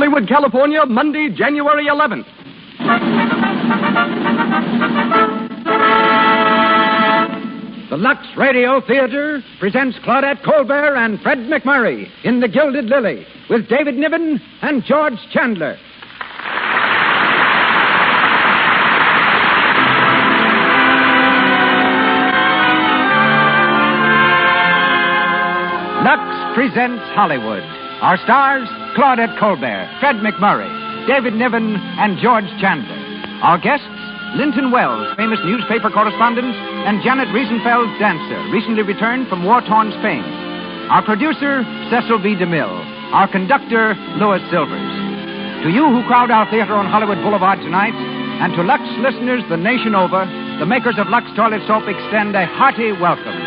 Hollywood, California, Monday, January 11th. The Lux Radio Theater presents Claudette Colbert and Fred McMurray in The Gilded Lily with David Niven and George Chandler. Lux presents Hollywood. Our stars, Claudette Colbert, Fred McMurray, David Niven, and George Chandler. Our guests, Linton Wells, famous newspaper correspondent, and Janet Riesenfeld, dancer, recently returned from war-torn Spain. Our producer, Cecil B. DeMille. Our conductor, Louis Silvers. To you who crowd our theater on Hollywood Boulevard tonight, and to Lux listeners the nation over, the makers of Lux Toilet Soap extend a hearty welcome.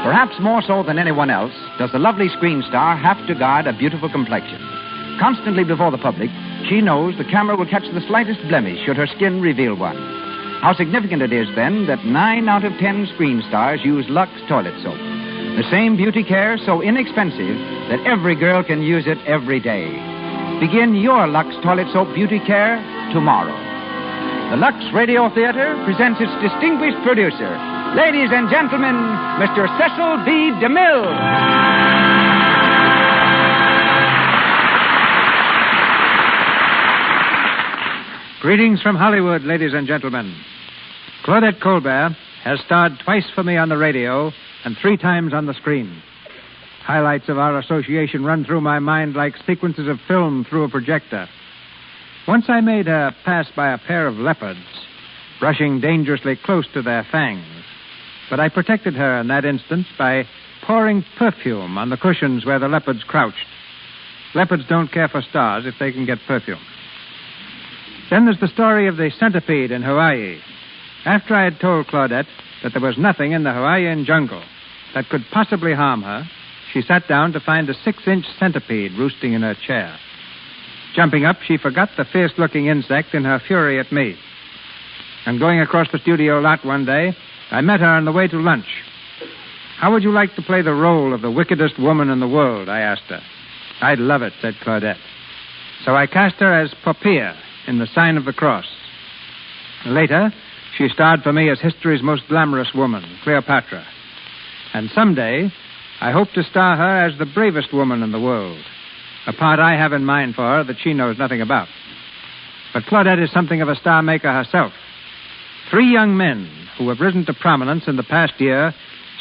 Perhaps more so than anyone else, does the lovely screen star have to guard a beautiful complexion. Constantly before the public, she knows the camera will catch the slightest blemish should her skin reveal one. How significant it is, then, that 9 out of 10 screen stars use Lux Toilet Soap. The same beauty care so inexpensive that every girl can use it every day. Begin your Lux Toilet Soap beauty care tomorrow. The Lux Radio Theater presents its distinguished producer, ladies and gentlemen, Mr. Cecil B. DeMille. Greetings from Hollywood, ladies and gentlemen. Claudette Colbert has starred twice for me on the radio and 3 times on the screen. Highlights of our association run through my mind like sequences of film through a projector. Once I made her pass by a pair of leopards, brushing dangerously close to their fangs. But I protected her in that instance by pouring perfume on the cushions where the leopards crouched. Leopards don't care for stars if they can get perfume. Then there's the story of the centipede in Hawaii. After I had told Claudette that there was nothing in the Hawaiian jungle that could possibly harm her, she sat down to find a 6-inch centipede roosting in her chair. Jumping up, she forgot the fierce-looking insect in her fury at me. And going across the studio lot one day, I met her on the way to lunch. How would you like to play the role of the wickedest woman in the world, I asked her. I'd love it, said Claudette. So I cast her as Poppaea in The Sign of the Cross. Later, she starred for me as history's most glamorous woman, Cleopatra. And someday, I hope to star her as the bravest woman in the world, a part I have in mind for her that she knows nothing about. But Claudette is something of a star maker herself. 3 young men who have risen to prominence in the past year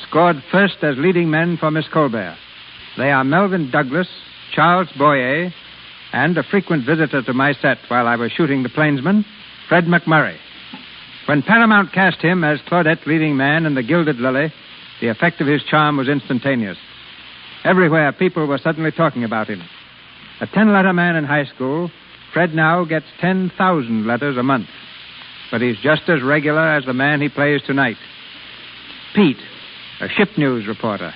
scored first as leading men for Miss Colbert. They are Melvin Douglas, Charles Boyer, and a frequent visitor to my set while I was shooting The Plainsman, Fred McMurray. When Paramount cast him as Claudette's leading man in The Gilded Lily, the effect of his charm was instantaneous. Everywhere, people were suddenly talking about him. A 10-letter man in high school, Fred now gets 10,000 letters a month. But he's just as regular as the man he plays tonight. Pete, a ship news reporter.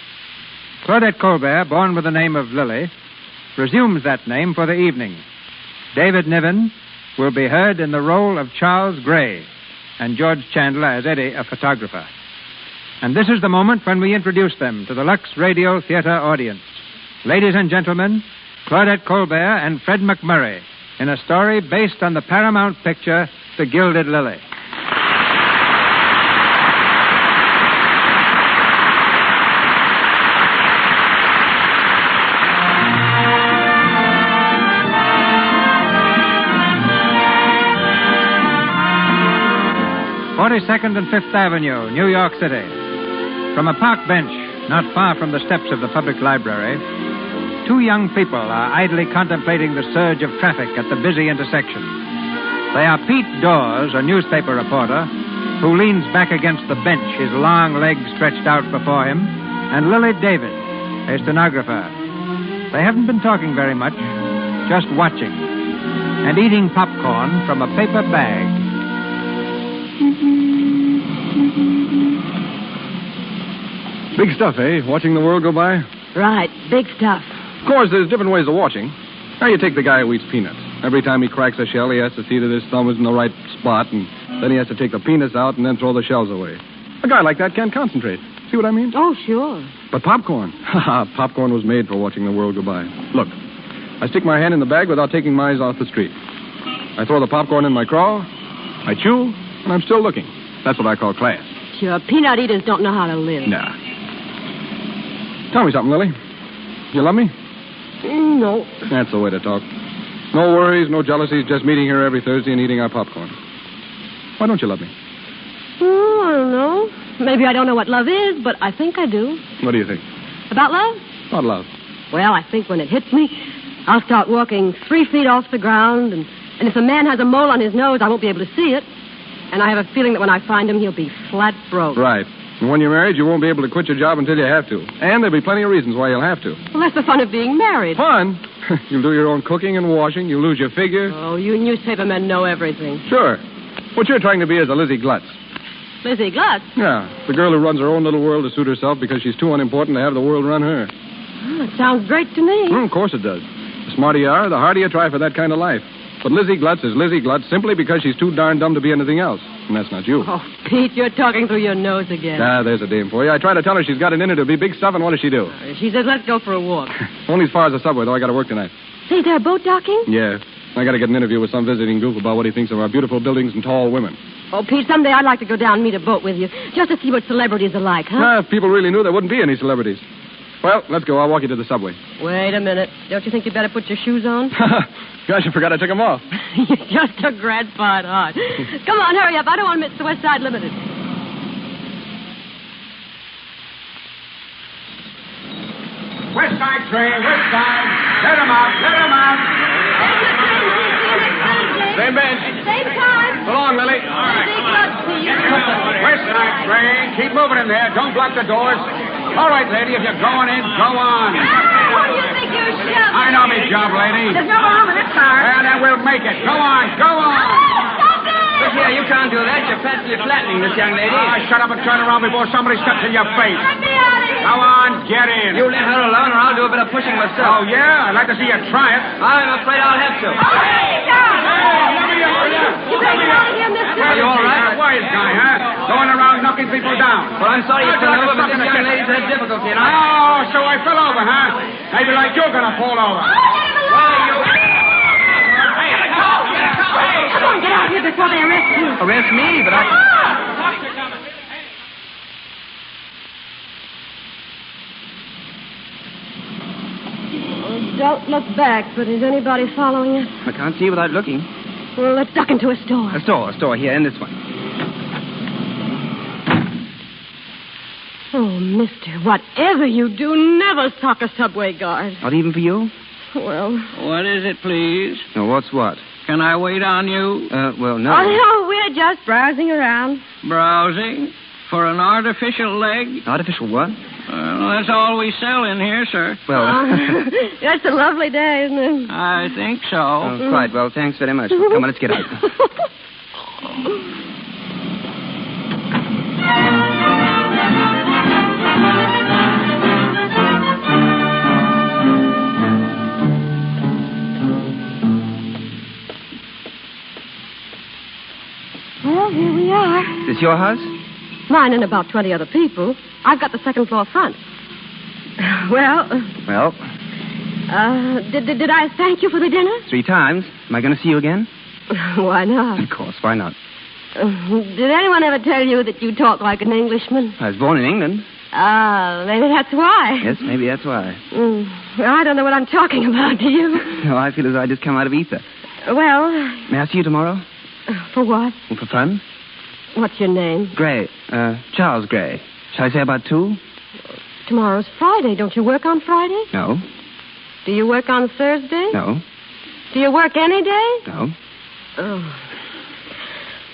Claudette Colbert, born with the name of Lily, resumes that name for the evening. David Niven will be heard in the role of Charles Gray, and George Chandler as Eddie, a photographer. And this is the moment when we introduce them to the Lux Radio Theater audience. Ladies and gentlemen, Claudette Colbert and Fred McMurray in a story based on the Paramount picture, The Gilded Lily. (42nd and 5th Avenue, New York City. From a park bench not far from the steps of the public library, 2 young people are idly contemplating the surge of traffic at the busy intersection. They are Pete Dawes, a newspaper reporter, who leans back against the bench, his long legs stretched out before him, and Lily David, a stenographer. They haven't been talking very much, just watching, and eating popcorn from a paper bag. Big stuff, eh? Watching the world go by? Right, big stuff. Of course, there's different ways of watching. Now you take the guy who eats peanuts. Every time he cracks a shell, he has to see that his thumb is in the right spot, and then he has to take the peanuts out and then throw the shells away. A guy like that can't concentrate. See what I mean? Oh, sure. But popcorn. Popcorn was made for watching the world go by. Look, I stick my hand in the bag without taking my eyes off the street. I throw the popcorn in my craw, I chew, and I'm still looking. That's what I call class. Sure, peanut eaters don't know how to live. Nah. Tell me something, Lily. You love me? No. That's the way to talk. No worries, no jealousies, just meeting here every Thursday and eating our popcorn. Why don't you love me? Oh, I don't know. Maybe I don't know what love is, but I think I do. What do you think? About love? About love. Well, I think when it hits me, I'll start walking 3 feet off the ground, and if a man has a mole on his nose, I won't be able to see it. And I have a feeling that when I find him, he'll be flat broke. Right. And when you're married, you won't be able to quit your job until you have to. And there'll be plenty of reasons why you'll have to. Well, that's the fun of being married. Fun? You'll do your own cooking and washing. You'll lose your figure. Oh, you newspaper men know everything. Sure. What you're trying to be is a Lizzie Glutz. Lizzie Glutz? Yeah, the girl who runs her own little world to suit herself because she's too unimportant to have the world run her. Oh, it sounds great to me. Of course it does. The smarter you are, the harder you try for that kind of life. But Lizzie Glutz is Lizzie Glutz simply because she's too darn dumb to be anything else. And that's not you. Oh, Pete, you're talking through your nose again. Ah, there's a dame for you. I try to tell her she's got it in her to be big stuff, and what does she do? She says, let's go for a walk. Only as far as the subway, though. I got to work tonight. Say, they're boat docking? Yeah. I got to get an interview with some visiting goof about what he thinks of our beautiful buildings and tall women. Oh, Pete, someday I'd like to go down and meet a boat with you, just to see what celebrities are like, huh? If people really knew, there wouldn't be any celebrities. Well, let's go. I'll walk you to the subway. Wait a minute. Don't you think you'd better put your shoes on? Gosh, I forgot I took them off. You're just a grandpa at heart. Come on, hurry up. I don't want to miss the West Side Limited. West Side train, West Side. Let him out, let him out. There's the train. See you next Thursday. Same bench. Same time. So long, Lily. Big luck to you. West Side train. Keep moving in there. Don't block the doors. All right, lady, if you're going in, go on. What do you think you're shoving? I know me job, lady. There's no room in this car. Well, then we'll make it. Go on, go on. Stop it! Look here, you can't do that. You're practically flattening this young lady. Shut up and turn around before somebody steps in your face. Let me out of here. Go on, get in. You let her alone or I'll do a bit of pushing Oh, myself. yeah? I'd like to see you try it. I'm afraid I'll have to. Oh, hey, down. You better get out of here, mister. Are you all right? A wise guy, huh? Going around knocking people down. Well, I'm sorry you fell over, but this young lady's had difficulty, and Oh, so I fell over, huh? Maybe like you're gonna fall over. Come on, get out of here before they arrest you. Arrest me, but I... Don't look back, but is anybody following us? I can't see without looking. Well, let's duck into a store. A store here, in this one. Oh, mister, whatever you do, never sock a subway guard. Not even for you? Well... What is it, please? No, what's what? Can I wait on you? Well, no. Oh, no, we're just browsing around. Browsing? For an artificial leg? Artificial what? Well, that's all we sell in here, sir. Well, That's a lovely day, isn't it? I think so. quite. Well, thanks very much. Come on, let's get out. Well, here we are. Is this your house? Mine and about 20 other people. I've got the second floor front. Well, Well, did I thank you for the dinner? 3 times. Am I going to see you again? Why not? Of course, why not? Did anyone ever tell you that you talk like an Englishman? I was born in England. Ah, maybe that's why. Yes, maybe that's why. Well, I don't know what I'm talking about, do you? No, I feel as I just come out of ether. Well, May I see you tomorrow? for what? For fun? What's your name? Gray. Charles Gray. Shall I say about 2? Tomorrow's Friday. Don't you work on Friday? No. Do you work on Thursday? No. Do you work any day? No. Oh.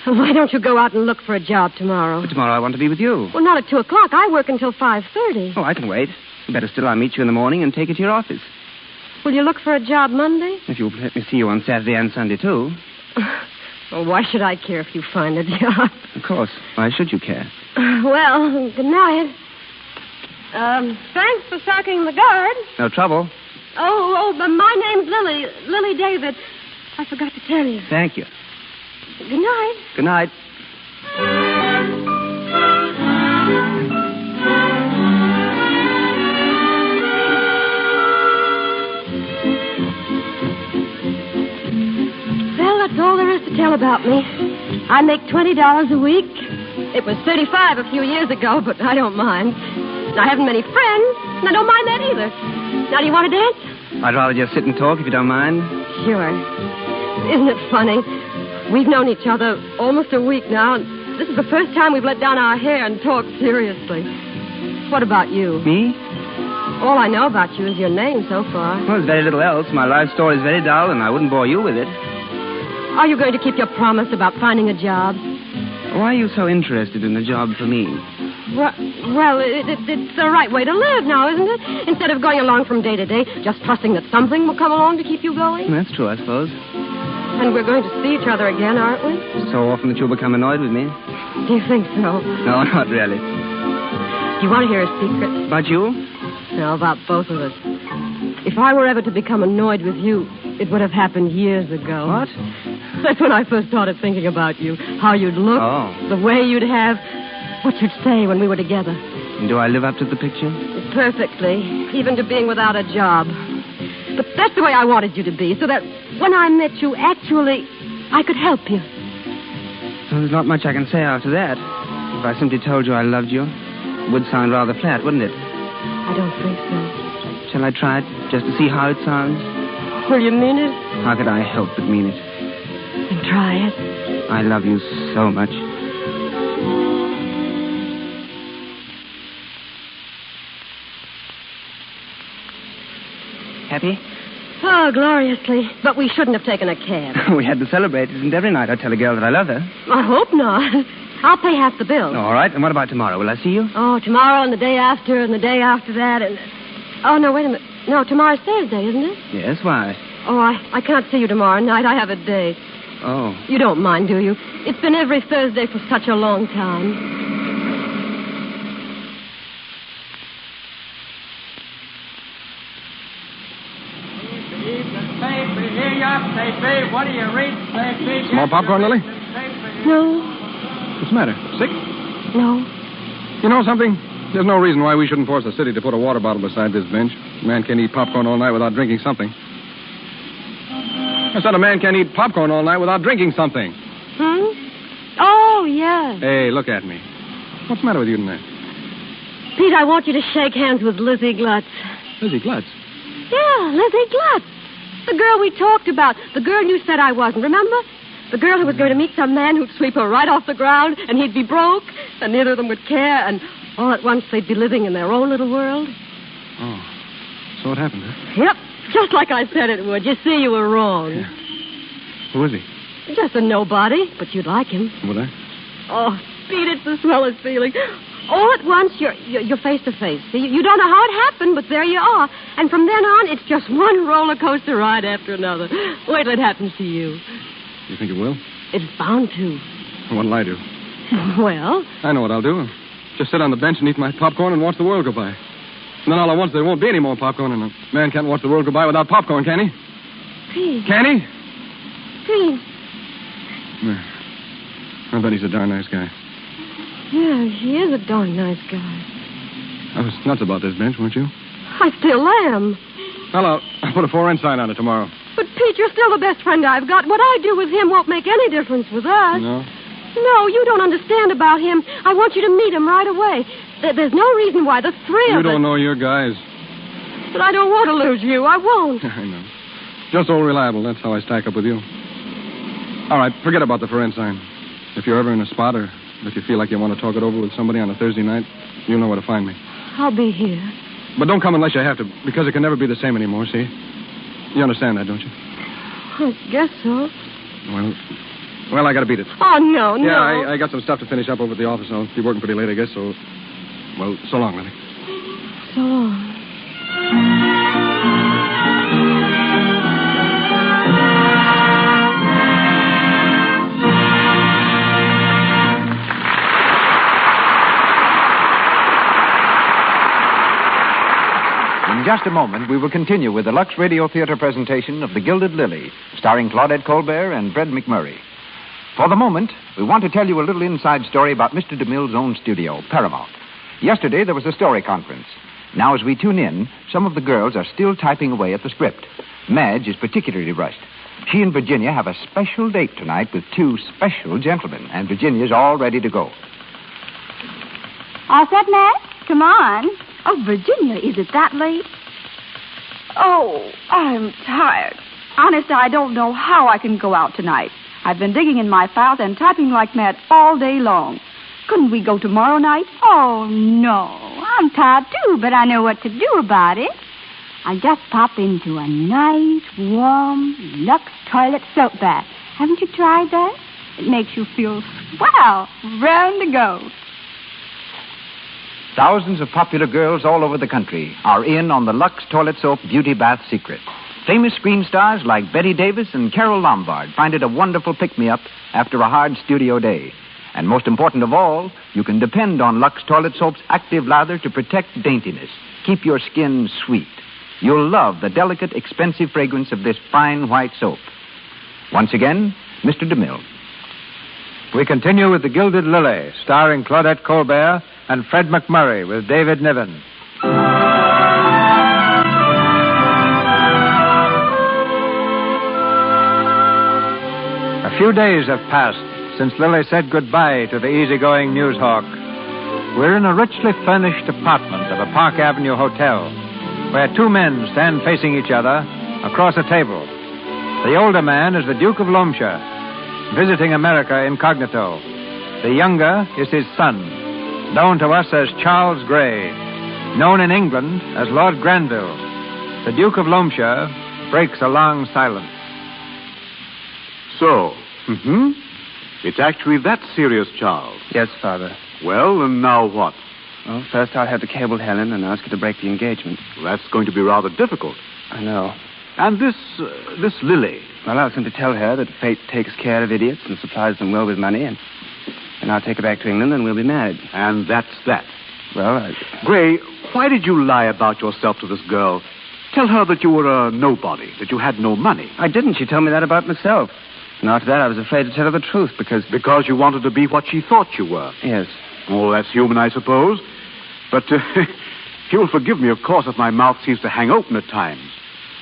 Why don't you go out and look for a job tomorrow? But tomorrow I want to be with you. Well, not at 2 o'clock. I work until 5:30. Oh, I can wait. Better still, I'll meet you in the morning and take you to your office. Will you look for a job Monday? If you'll let me see you on Saturday and Sunday, too. Well, why should I care if you find a job? Of course. Why should you care? Well, good night. Thanks for socking the guard. No trouble. But my name's Lily. Lily David. I forgot to tell you. Thank you. Good night. Good night. Well, that's all there is to tell about me. I make $20 a week. It was $35 a few years ago, but I don't mind. I haven't many friends, and I don't mind that either. Now, do you want to dance? I'd rather just sit and talk if you don't mind. Sure. Isn't it funny? We've known each other almost a week now, and this is the first time we've let down our hair and talked seriously. What about you? Me? All I know about you is your name so far. Well, there's very little else. My life story is very dull, and I wouldn't bore you with it. Are you going to keep your promise about finding a job? Why are you so interested in a job for me? Well, it's the right way to live now, isn't it? Instead of going along from day to day, just trusting that something will come along to keep you going. That's true, I suppose. And we're going to see each other again, aren't we? So often that you'll become annoyed with me. Do you think so? No, not really. Do you want to hear a secret? About you? No, about both of us. If I were ever to become annoyed with you, it would have happened years ago. What? That's when I first started thinking about you. How you'd look, the way you'd have, what you'd say when we were together. And do I live up to the picture? Perfectly, even to being without a job. But that's the way I wanted you to be, so that when I met you, actually, I could help you. Well, there's not much I can say after that. If I simply told you I loved you, it would sound rather flat, wouldn't it? I don't think so. Shall I try it, just to see how it sounds? Will you mean it? How could I help but mean it? Then try it. I love you so much. Happy? Oh, gloriously. But we shouldn't have taken a cab. We had to celebrate. It isn't every night I tell a girl that I love her. I hope not. I'll pay half the bill. All right. And what about tomorrow? Will I see you? Oh, tomorrow and the day after and the day after that and... Oh, no, wait a minute. No, tomorrow's Thursday, isn't it? Yes, why? Oh, I can't see you tomorrow night. I have a date. Oh. You don't mind, do you? It's been every Thursday for such a long time. What do you read? Small popcorn, Lily? No. What's the matter? Sick? No. You know something? There's no reason why we shouldn't force the city to put a water bottle beside this bench. A man can't eat popcorn all night without drinking something. I said a man can't eat popcorn all night without drinking something. Oh, yes. Hey, look at me. What's the matter with you tonight? Pete, I want you to shake hands with Lizzie Glutz. Lizzie Glutz? Yeah, Lizzie Glutz. The girl we talked about. The girl you said I wasn't, remember? The girl who was going to meet some man who'd sweep her right off the ground, and he'd be broke, and neither of them would care, and all at once they'd be living in their own little world. Oh. So it happened, huh? Yep, just like I said it would. You see, you were wrong. Yeah. Who is he? Just a nobody, but you'd like him. Would I? Oh, Pete, it's the swellest feeling. All at once, you're face to face. See, you don't know how it happened, but there you are. And from then on, it's just one roller coaster ride after another. Wait till it happens to you. You think it will? It's bound to. What'll I do? Well? I know what I'll do. Just sit on the bench and eat my popcorn and watch the world go by. And then all at once there won't be any more popcorn, and a man can't watch the world go by without popcorn, can he? Pete. Can he? Pete. I bet he's a darn nice guy. Yeah, he is a darn nice guy. I was nuts about this bench, weren't you? I still am. Well, I'll put a for rent sign on it tomorrow. But, Pete, you're still the best friend I've got. What I do with him won't make any difference with us. No? No, you don't understand about him. I want you to meet him right away. There's no reason why the three of us... You don't know your guys. But I don't want to lose you. I won't. I know. Just old reliable. That's how I stack up with you. All right, forget about the for rent sign. If you're ever in a spot or if you feel like you want to talk it over with somebody on a Thursday night, you'll know where to find me. I'll be here. But don't come unless you have to, because it can never be the same anymore, see? You understand that, don't you? I guess so. Well, I got to beat it. Oh, no. Yeah, I got some stuff to finish up over at the office. I'll be working pretty late, I guess, so... Well, so long, Lily. So long. In just a moment, we will continue with the Lux Radio Theater presentation of The Gilded Lily, starring Claudette Colbert and Fred McMurray. For the moment, we want to tell you a little inside story about Mr. DeMille's own studio, Paramount. Yesterday, there was a story conference. Now, as we tune in, some of the girls are still typing away at the script. Madge is particularly rushed. She and Virginia have a special date tonight with two special gentlemen, and Virginia's all ready to go. All set, Matt? Come on. Oh, Virginia, is it that late? Oh, I'm tired. Honest, I don't know how I can go out tonight. I've been digging in my files and typing like mad all day long. Couldn't we go tomorrow night? Oh, no. I'm tired, too, but I know what to do about it. I just pop into a nice, warm, Lux toilet soap bath. Haven't you tried that? It makes you feel swell, round to go. Thousands of popular girls all over the country are in on the Lux Toilet Soap Beauty Bath secret. Famous screen stars like Betty Davis and Carole Lombard find it a wonderful pick-me-up after a hard studio day. And most important of all, you can depend on Lux Toilet Soap's active lather to protect daintiness, keep your skin sweet. You'll love the delicate, expensive fragrance of this fine white soap. Once again, Mr. DeMille. We continue with The Gilded Lily, starring Claudette Colbert and Fred McMurray with David Niven. A few days have passed since Lily said goodbye to the easygoing news hawk. We're in a richly furnished apartment of a Park Avenue hotel, where two men stand facing each other across a table. The older man is the Duke of Loamshire, visiting America incognito. The younger is his son, known to us as Charles Grey, known in England as Lord Granville. The Duke of Loamshire breaks a long silence. So, it's actually that serious, Charles. Yes, Father. Well, and now what? Well, first I'll have to cable Helen and ask her to break the engagement. That's going to be rather difficult. I know. And this Lily. Well, I'll simply tell her that fate takes care of idiots and supplies them well with money, and I'll take her back to England and we'll be married. And that's that. Well, Gray, why did you lie about yourself to this girl? Tell her that you were a nobody, that you had no money. I didn't. She told me that about myself. And after that, I was afraid to tell her the truth because... Because you wanted to be what she thought you were. Yes. Oh, that's human, I suppose. But you'll forgive me, of course, if my mouth seems to hang open at times.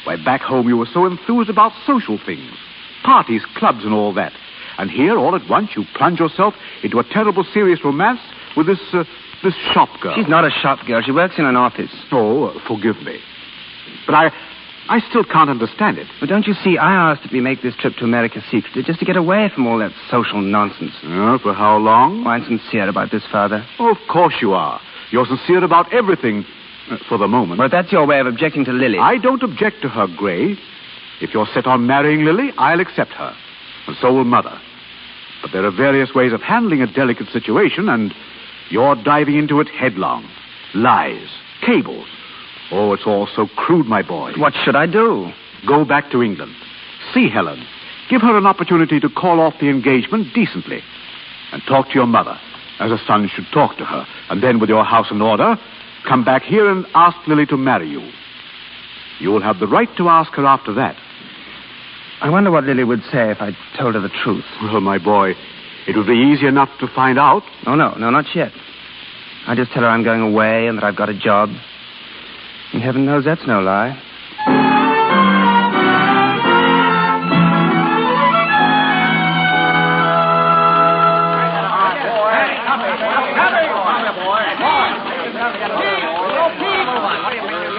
Why, back home you were so enthused about social things. Parties, clubs, and all that. And here, all at once, you plunge yourself into a terrible, serious romance with this shop girl. She's not a shop girl. She works in an office. Oh, forgive me. But I still can't understand it. But don't you see, I asked that we make this trip to America secretly just to get away from all that social nonsense. For how long? Oh, I'm sincere about this, Father. Oh, of course you are. You're sincere about everything, for the moment. Well, if that's your way of objecting to Lily... I don't object to her, Gray. If you're set on marrying Lily, I'll accept her. And so will Mother. But there are various ways of handling a delicate situation, and you're diving into it headlong. Lies, cables. Oh, it's all so crude, my boy. What should I do? Go back to England. See Helen. Give her an opportunity to call off the engagement decently. And talk to your mother, as a son should talk to her. And then, with your house in order, come back here and ask Lily to marry you. You'll have the right to ask her after that. I wonder what Lily would say if I told her the truth. Well, my boy, it would be easy enough to find out. Oh, no, not yet. I just tell her I'm going away and that I've got a job. And heaven knows that's no lie.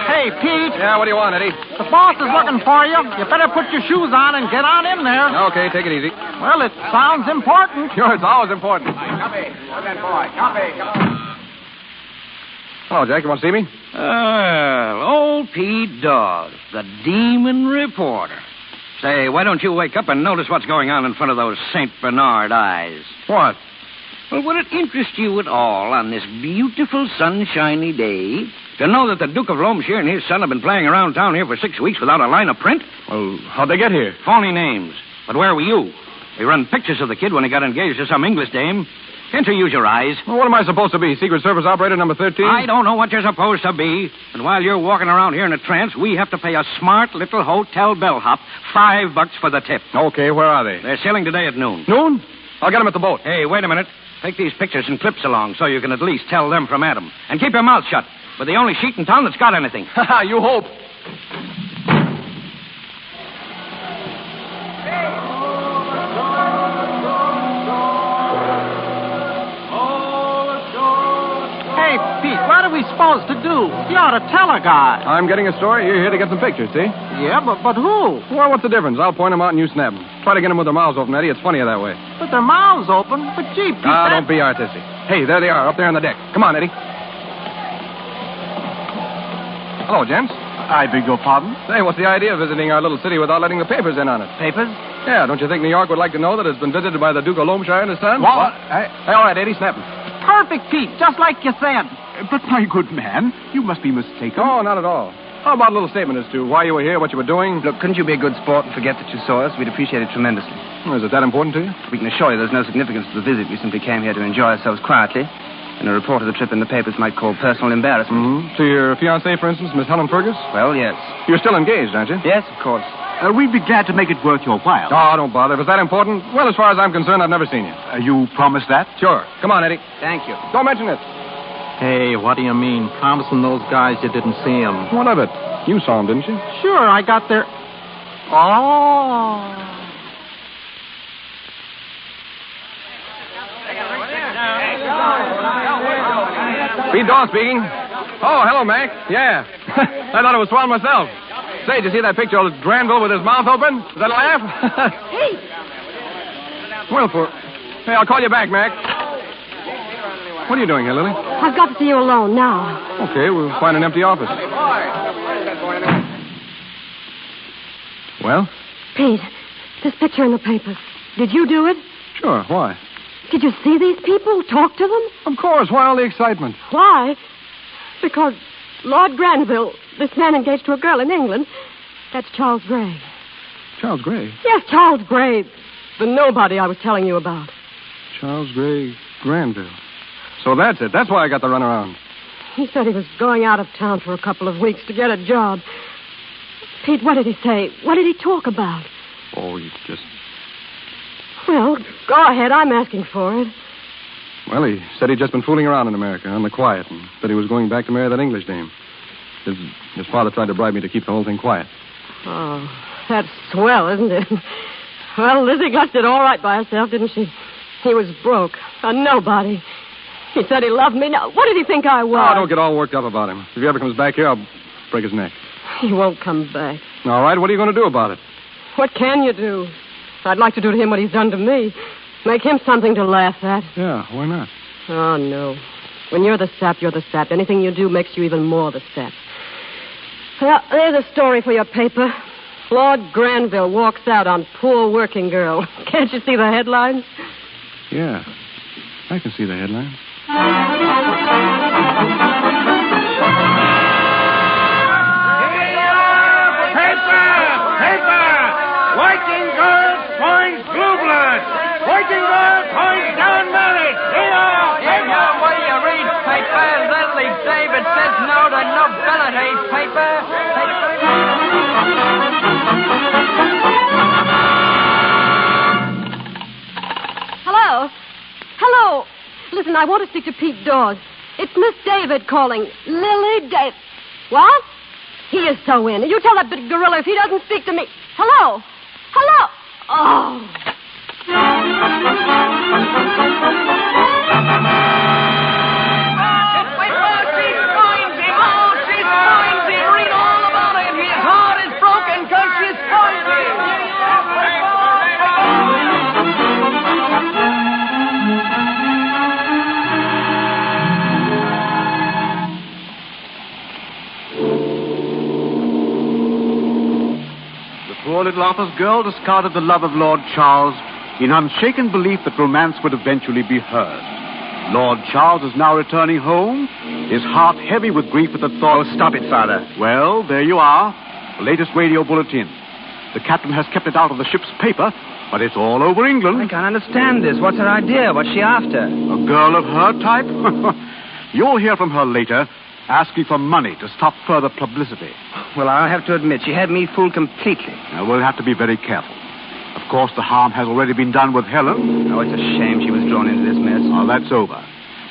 Hey, Pete. Yeah, what do you want, Eddie? The boss is looking for you. You better put your shoes on and get on in there. Okay, take it easy. Well, it sounds important. Sure, it's always important. Hello, Jack. You want to see me? Old Pete Dawes, the demon reporter. Say, why don't you wake up and notice what's going on in front of those St. Bernard eyes? What? Well, would it interest you at all on this beautiful sunshiny day to know that the Duke of Loamshire and his son have been playing around town here for 6 weeks without a line of print? Well, how'd they get here? Phony names. But where were you? They run pictures of the kid when he got engaged to some English dame. Can't you use your eyes? Well, what am I supposed to be? Secret Service operator number 13? I don't know what you're supposed to be. And while you're walking around here in a trance, we have to pay a smart little hotel bellhop $5 for the tip. Okay, where are they? They're sailing today at noon. Noon? I'll get him at the boat. Hey, wait a minute. Take these pictures and clips along so you can at least tell them from Adam. And keep your mouth shut. We're the only sheet in town that's got anything. You hope. Hey, Pete, what are we supposed to do? You ought to tell a guy. I'm getting a story. You're here to get some pictures, see? Yeah, but who? Well, what's the difference? I'll point them out and you snap them. Try to get them with their mouths open, Eddie. It's funnier that way. With their mouths open? But gee, Pete, Don't be artistic. Hey, there they are, up there on the deck. Come on, Eddie. Hello, gents. I beg your pardon? Say, what's the idea of visiting our little city without letting the papers in on it? Papers? Yeah, don't you think New York would like to know that it's been visited by the Duke of Loamshire and his son? What? Hey, all right, Eddie, snap them. Perfect, Pete, just like you said. But, my good man, you must be mistaken. Oh, not at all. How about a little statement as to why you were here, what you were doing? Look, couldn't you be a good sport and forget that you saw us? We'd appreciate it tremendously. Is it that important to you? We can assure you there's no significance to the visit. We simply came here to enjoy ourselves quietly. And a report of the trip in the papers might call personal embarrassment. Mm-hmm. To your fiancée, for instance, Miss Helen Fergus? Well, yes. You're still engaged, aren't you? Yes, of course. We'd be glad to make it worth your while. Oh, don't bother. If it's that important, well, as far as I'm concerned, I've never seen you. You promise that? Sure. Come on, Eddie. Thank you. Don't mention it. Hey, what do you mean, promising those guys you didn't see them? What of it? You saw him, didn't you? Sure, I got their... Oh... Pete Daw speaking. Oh, hello, Mac. Yeah. I thought it was Swan myself. Say, did you see that picture of Granville with his mouth open? Was that a laugh? Hey! Well, hey, I'll call you back, Mac. What are you doing here, Lily? I've got to see you alone now. Okay, we'll find an empty office. Well? Pete, this picture in the papers. Did you do it? Sure. Why? Did you see these people? Talk to them? Of course. Why all the excitement? Why? Because Lord Granville, this man engaged to a girl in England, that's Charles Gray. Charles Gray? Yes, Charles Gray. The nobody I was telling you about. Charles Gray, Granville. So that's it. That's why I got the runaround. He said he was going out of town for a couple of weeks to get a job. Pete, what did he say? What did he talk about? Oh, he just... Well, go ahead. I'm asking for it. Well, he said he'd just been fooling around in America on the quiet and that he was going back to marry that English dame. His father tried to bribe me to keep the whole thing quiet. Oh, that's swell, isn't it? Well, Lizzie Gluck did all right by herself, didn't she? He was broke, a nobody. He said he loved me. Now, what did he think I was? Oh, don't get all worked up about him. If he ever comes back here, I'll break his neck. He won't come back. All right, what are you going to do about it? What can you do? I'd like to do to him what he's done to me. Make him something to laugh at. Yeah, why not? Oh, no. When you're the sap, you're the sap. Anything you do makes you even more the sap. Well, there's a story for your paper. Lord Granville walks out on poor working girl. Can't you see the headlines? Yeah, I can see the headlines. Working girl finds blue blood. Working girl finds down marriage. What do you read, paper? Leslie David says no to nobility, paper. Hello? Hello? Listen, I want to speak to Pete Dawes. It's Miss David calling. Lily David. What? He is so in. You tell that big gorilla if he doesn't speak to me. Hello? Hello? Oh. She's finds him. Read all about it. His heart is broken because she's finds him. Poor little Arthur's girl discarded the love of Lord Charles in unshaken belief that romance would eventually be hers. Lord Charles is now returning home, his heart heavy with grief at the thought... Oh, stop it, Father. Well, there you are. The latest radio bulletin. The captain has kept it out of the ship's paper, but it's all over England. I can't understand this. What's her idea? What's she after? A girl of her type? You'll hear from her later, asking for money to stop further publicity. Well, I'll have to admit, she had me fooled completely. Now, we'll have to be very careful. course, the harm has already been done with Helen. Oh, it's a shame she was drawn into this mess. Oh, that's over.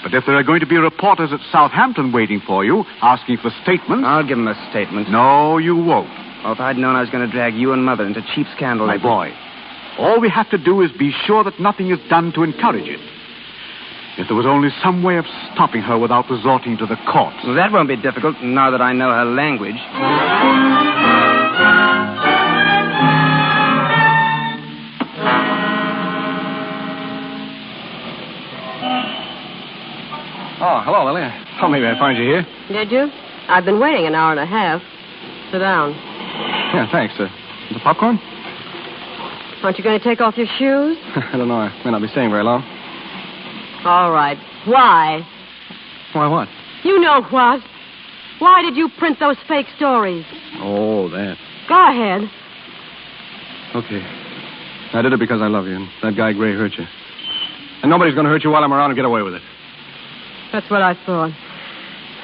But if there are going to be reporters at Southampton waiting for you, asking for statements... I'll give them a statement. No, you won't. Well, if I'd known I was going to drag you and Mother into cheap scandal... My boy, all we have to do is be sure that nothing is done to encourage it. If there was only some way of stopping her without resorting to the courts. Well, that won't be difficult, now that I know her language. Oh, hello, Lily. Oh, maybe I find you here. Did you? I've been waiting an hour and a half. Sit down. Yeah, thanks. The popcorn? Aren't you going to take off your shoes? I don't know. I may not be staying very long. All right. Why? Why what? You know what. Why did you print those fake stories? Oh, that. Go ahead. Okay. I did it because I love you, and that guy Gray hurt you. And nobody's going to hurt you while I'm around and get away with it. That's what I thought.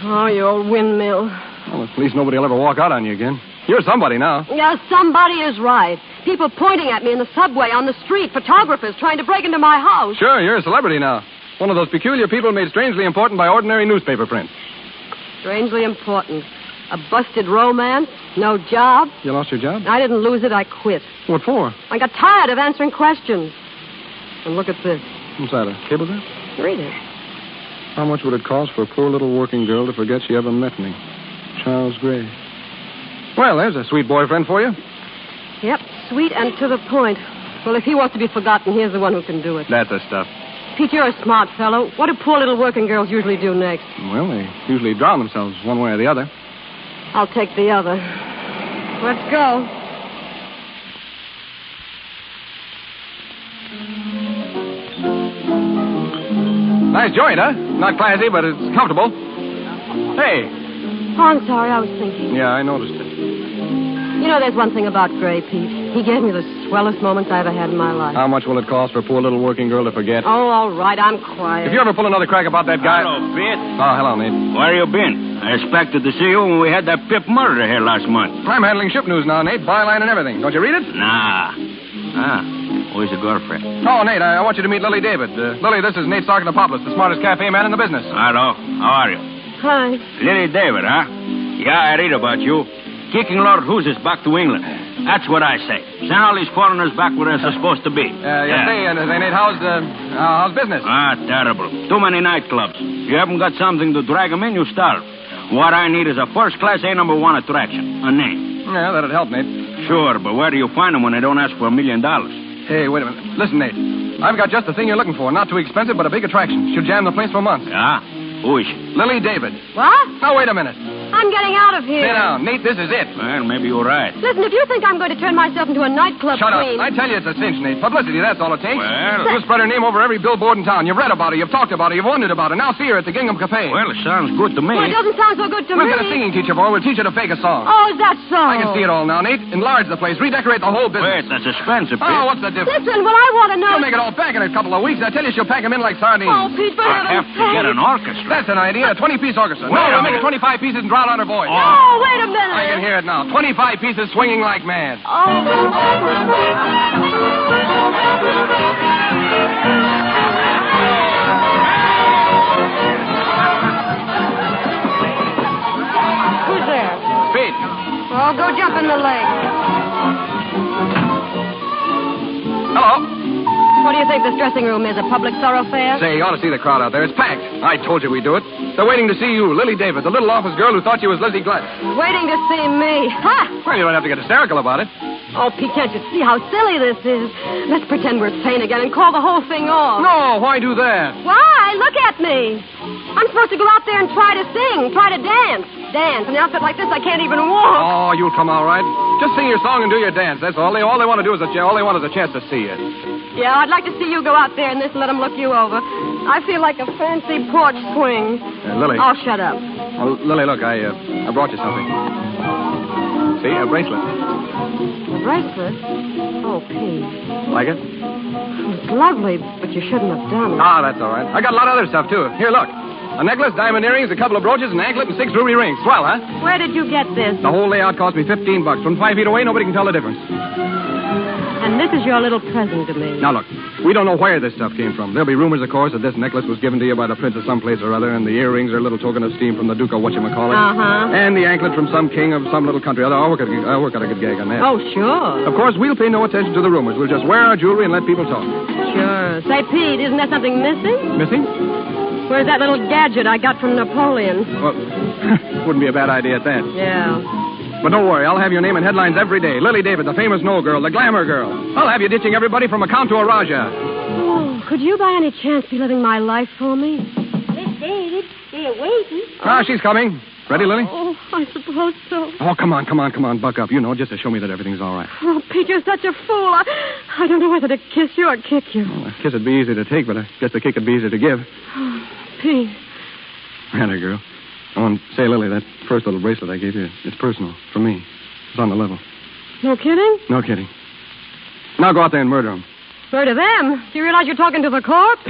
Oh, you old windmill. Well, at least nobody will ever walk out on you again. You're somebody now. Yeah, somebody is right. People pointing at me in the subway, on the street, photographers trying to break into my house. Sure, you're a celebrity now. One of those peculiar people made strangely important by ordinary newspaper print. Strangely important. A busted romance, no job. You lost your job? I didn't lose it, I quit. What for? I got tired of answering questions. And look at this. What's that, a cablegram? Read it. How much would it cost for a poor little working girl to forget she ever met me? Charles Gray. Well, there's a sweet boyfriend for you. Yep, sweet and to the point. Well, if he wants to be forgotten, here's the one who can do it. That's the stuff. Pete, you're a smart fellow. What do poor little working girls usually do next? Well, they usually drown themselves one way or the other. I'll take the other. Let's go. Nice joint, huh? Not classy, but it's comfortable. Hey. Oh, I'm sorry. I was thinking. Yeah, I noticed it. You know, there's one thing about Gray, Pete. He gave me the swellest moments I ever had in my life. How much will it cost for a poor little working girl to forget? Oh, all right. I'm quiet. If you ever pull another crack about that guy... Hello, Pete. Oh, hello, Nate. Where you been? I expected to see you when we had that Pip murder here last month. I'm handling ship news now, Nate. Byline and everything. Don't you read it? Nah. Where's your girlfriend? Oh, Nate, I want you to meet Lily David. Lily, this is Nate Sarkanopoulous, the smartest cafe man in the business. Hello. How are you? Hi. Lily David, huh? Yeah, I read about you. Kicking Lord Huses back to England. That's what I say. Send all these foreigners back where they're supposed to be. Nate, how's business? Terrible. Too many nightclubs. You haven't got something to drag them in, you starve. What I need is a first-class A-1 attraction. A name. Yeah, that'd help, Nate. Sure, but where do you find them when they don't ask for $1 million? Hey, wait a minute. Listen, Nate. I've got just the thing you're looking for. Not too expensive, but a big attraction. Should jam the place for months. Yeah? Who is she? Lily David. What? Now, wait a minute. I'm getting out of here. Sit down. Nate, this is it. Well, maybe you're right. Listen, if you think I'm going to turn myself into a nightclub Shut queen... up. I tell you it's a cinch, Nate. Publicity, that's all it takes. Well... You'll spread her name over every billboard in town. You've read about her, you've talked about her, you've wondered about her. Now see her at the Gingham Cafe. Well, it sounds good to me. Well, it doesn't sound so good to We've me. got a singing teacher for her. We'll teach her to fake a song. Oh, is that so? I can see it all now, Nate. Enlarge the place. Redecorate the whole business. Wait, that's expensive, Pete. Oh, what's the difference? Listen, well, I want to know... She'll make it all back in a couple of weeks. I tell you, she'll pack them in like sardines. Oh, Pete, for I heaven's have to get an orchestra. That's an idea. A 20-piece orchestra. Wait a We'll make it minute. 25 pieces and drown out her voice. Oh, wait a minute. I can hear it now. 25 pieces swinging like mad. Who's there? Pete. Oh, go jump in the lake. Hello. What do you think this dressing room is, a public thoroughfare? Say, you ought to see the crowd out there. It's packed. I told you we'd do it. They're waiting to see you, Lily David, the little office girl who thought you was Lizzie Glenn. Waiting to see me. Ha! Well, you don't have to get hysterical about it. Oh, Pete, can't you see how silly this is? Let's pretend we're sane again and call the whole thing off. No, why do that? Why? Look at me. I'm supposed to go out there and try to sing, try to dance. Dance. In an outfit like this, I can't even walk. Oh, you'll come all right. Just sing your song and do your dance. That's all. All they want to do is all they want is a chance to see you. Yeah, I'd like to see you go out there in this and let them look you over. I feel like a fancy porch swing. Lily. Oh, shut up. Well, Lily, look, I brought you something. See, a bracelet. A bracelet? Oh, Pete. Like it? It's lovely, but you shouldn't have done it. Ah, that's all right. I got a lot of other stuff, too. Here, look. A necklace, diamond earrings, a couple of brooches, an anklet, and 6 ruby rings. Swell, huh? Where did you get this? The whole layout cost me $15. From 5 feet away, nobody can tell the difference. And this is your little present to me. Now, look, we don't know where this stuff came from. There'll be rumors, of course, that this necklace was given to you by the prince of someplace or other, and the earrings are a little token of esteem from the Duke of whatchamacallit. Uh-huh. And the anklet from some king of some little country. I'll work out a good gag on that. Oh, sure. Of course, we'll pay no attention to the rumors. We'll just wear our jewelry and let people talk. Sure. Say, Pete, isn't there something missing? Missing? Where's that little gadget I got from Napoleon? Well, wouldn't be a bad idea at that. Yeah. But don't worry, I'll have your name in headlines every day. Lily David, the famous no girl, the glamour girl. I'll have you ditching everybody from a count to a Raja. Oh, could you by any chance be living my life for me? Miss David, they're waiting. Ah, she's coming. Ready, Lily? Oh, I suppose so. Oh, come on, buck up. You know, just to show me that everything's all right. Oh, Pete, you're such a fool. I don't know whether to kiss you or kick you. Well, a kiss would be easy to take, but I guess the kick would be easier to give. Oh, Pete. Right, girl. Oh, and say, Lily, that first little bracelet I gave you, it's personal. For me. It's on the level. No kidding? No kidding. Now go out there and murder him. Murder them? Do you realize you're talking to the corpse?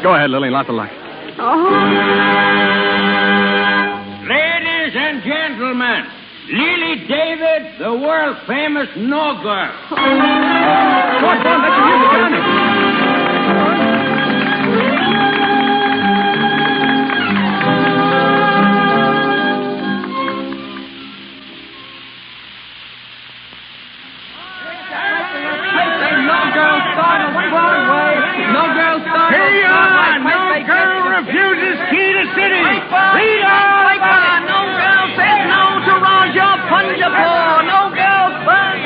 Go ahead, Lily. Lots of luck. Oh. Ladies and gentlemen, Lily David, the world-famous no girl. Go on, let your music get in there. Refuses key to city. Read on. No girl says no to Raja Punjapur. No girl says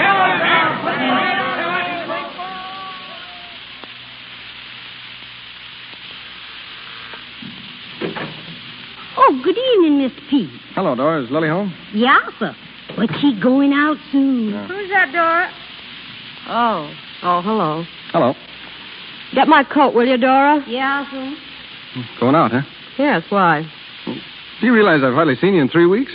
Oh, good evening, Miss Pete. Hello, Dora. Is Lily home? Yeah, sir. But she going out soon. Yeah. Who's that, Dora? Oh, hello. Hello. Get my coat, will you, Dora? Yeah, sir. Going out, huh? Yes, why? Do you realize I've hardly seen you in 3 weeks?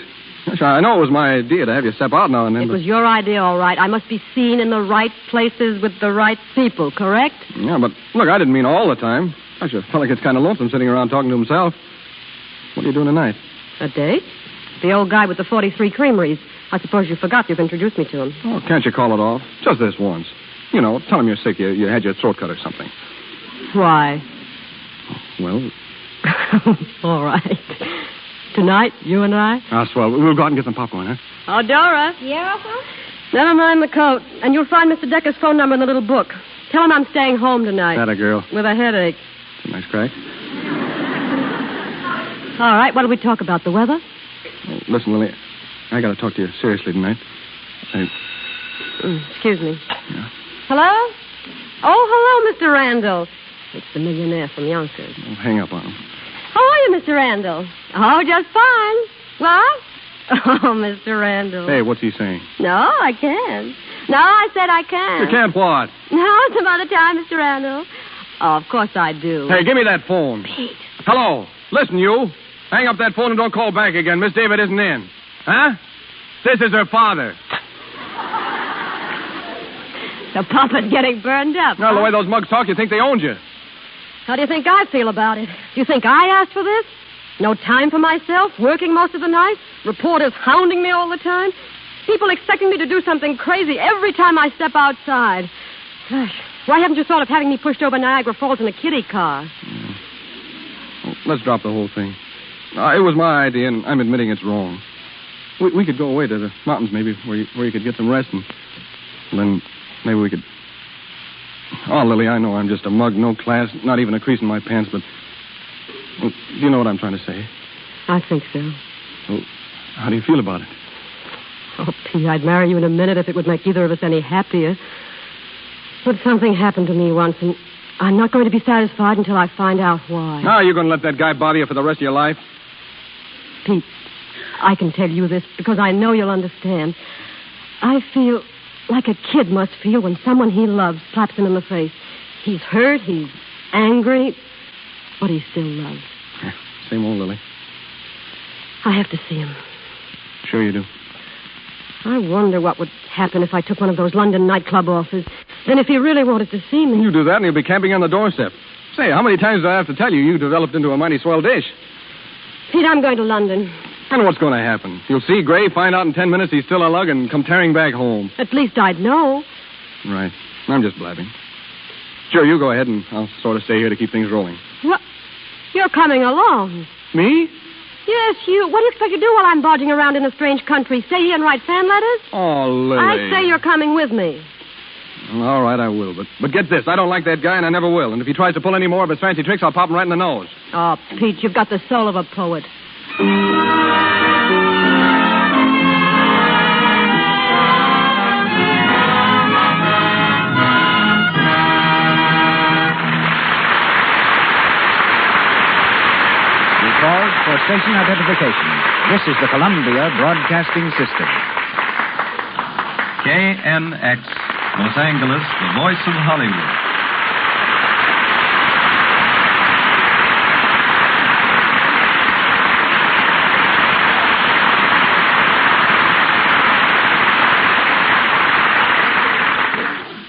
Gosh, I know it was my idea to have you step out now and then. It was your idea, all right. I must be seen in the right places with the right people, correct? Yeah, but look, I didn't mean all the time. Gosh, a fella gets kind of lonesome sitting around talking to himself. What are you doing tonight? A date? The old guy with the 43 creameries. I suppose you forgot you've introduced me to him. Oh, can't you call it off? Just this once. You know, tell him you're sick. You had your throat cut or something. Why? Well... All right. Tonight, you and I? Ah, swell. We'll go out and get some popcorn, huh? Oh, Dora. Yeah, sir? Never mind the coat. And you'll find Mr. Decker's phone number in the little book. Tell him I'm staying home tonight. That a girl. With a headache. It's a nice crack. All right, what'll we talk about? The weather? Oh, listen, Lily, I got to talk to you seriously tonight. Excuse me. Yeah. Hello? Oh, hello, Mr. Randall. It's the millionaire from Yonkers. I'll hang up on him. How are you, Mr. Randall? Oh, just fine. What? Oh, Mr. Randall. Hey, what's he saying? No, I can't. No, I said I can't. You can't what? No, some other time, Mr. Randall. Oh, of course I do. Hey, give me that phone. Pete. Hello. Listen, you. Hang up that phone and don't call back again. Miss David isn't in. Huh? This is her father. The papa's getting burned up. Well, the way those mugs talk, you think they owned you. How do you think I feel about it? Do you think I asked for this? No time for myself, working most of the night, reporters hounding me all the time, people expecting me to do something crazy every time I step outside. Gosh, why haven't you thought of having me pushed over Niagara Falls in a kiddie car? Yeah. Well, let's drop the whole thing. It was my idea, and I'm admitting it's wrong. We could go away to the mountains, maybe, where you could get some rest, and then maybe we could... Oh, Lily, I know I'm just a mug, no class, not even a crease in my pants, but... Well, do you know what I'm trying to say? I think so. Well, how do you feel about it? Oh, Pete, I'd marry you in a minute if it would make either of us any happier. But something happened to me once, and I'm not going to be satisfied until I find out why. Now, you're going to let that guy bother you for the rest of your life? Pete, I can tell you this because I know you'll understand. I feel like a kid must feel when someone he loves slaps him in the face. He's hurt, he's angry, but he still loves. Yeah, same old Lily. I have to see him. Sure you do. I wonder what would happen if I took one of those London nightclub offers. And if he really wanted to see me... You do that and he'll be camping on the doorstep. Say, how many times do I have to tell you you developed into a mighty swell dish? Pete, I'm going to London. I know what's going to happen. You'll see Gray, find out in 10 minutes he's still a lug, and come tearing back home. At least I'd know. Right. I'm just blabbing. Sure, you go ahead, and I'll sort of stay here to keep things rolling. What? You're coming along. Me? Yes, you. What do you expect to do while I'm barging around in a strange country? Stay here and write fan letters? Oh, Lily. I say you're coming with me. Well, all right, I will. But get this. I don't like that guy, and I never will. And if he tries to pull any more of his fancy tricks, I'll pop him right in the nose. Oh, Pete, you've got the soul of a poet. Pause for station identification. This is the Columbia Broadcasting System. KNX, Los Angeles, the voice of Hollywood.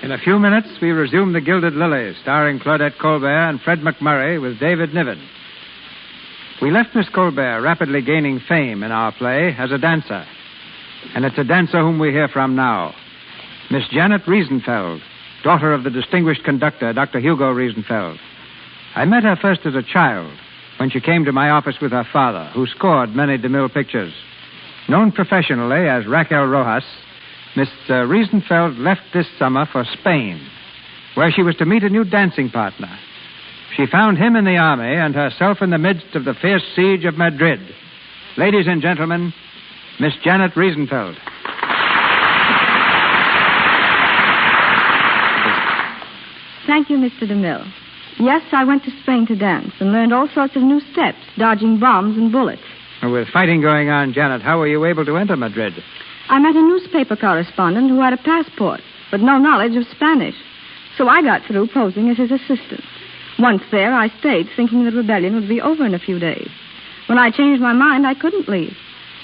In a few minutes, we resume The Gilded Lily, starring Claudette Colbert and Fred McMurray with David Niven. We left Miss Colbert rapidly gaining fame in our play as a dancer. And it's a dancer whom we hear from now. Miss Janet Riesenfeld, daughter of the distinguished conductor, Dr. Hugo Riesenfeld. I met her first as a child when she came to my office with her father, who scored many DeMille pictures. Known professionally as Raquel Rojas, Miss Riesenfeld left this summer for Spain, where she was to meet a new dancing partner. She found him in the army and herself in the midst of the fierce siege of Madrid. Ladies and gentlemen, Miss Janet Riesenfeld. Thank you, Mr. DeMille. Yes, I went to Spain to dance and learned all sorts of new steps, dodging bombs and bullets. With fighting going on, Janet, how were you able to enter Madrid? I met a newspaper correspondent who had a passport, but no knowledge of Spanish. So I got through posing as his assistant. Once there, I stayed, thinking the rebellion would be over in a few days. When I changed my mind, I couldn't leave.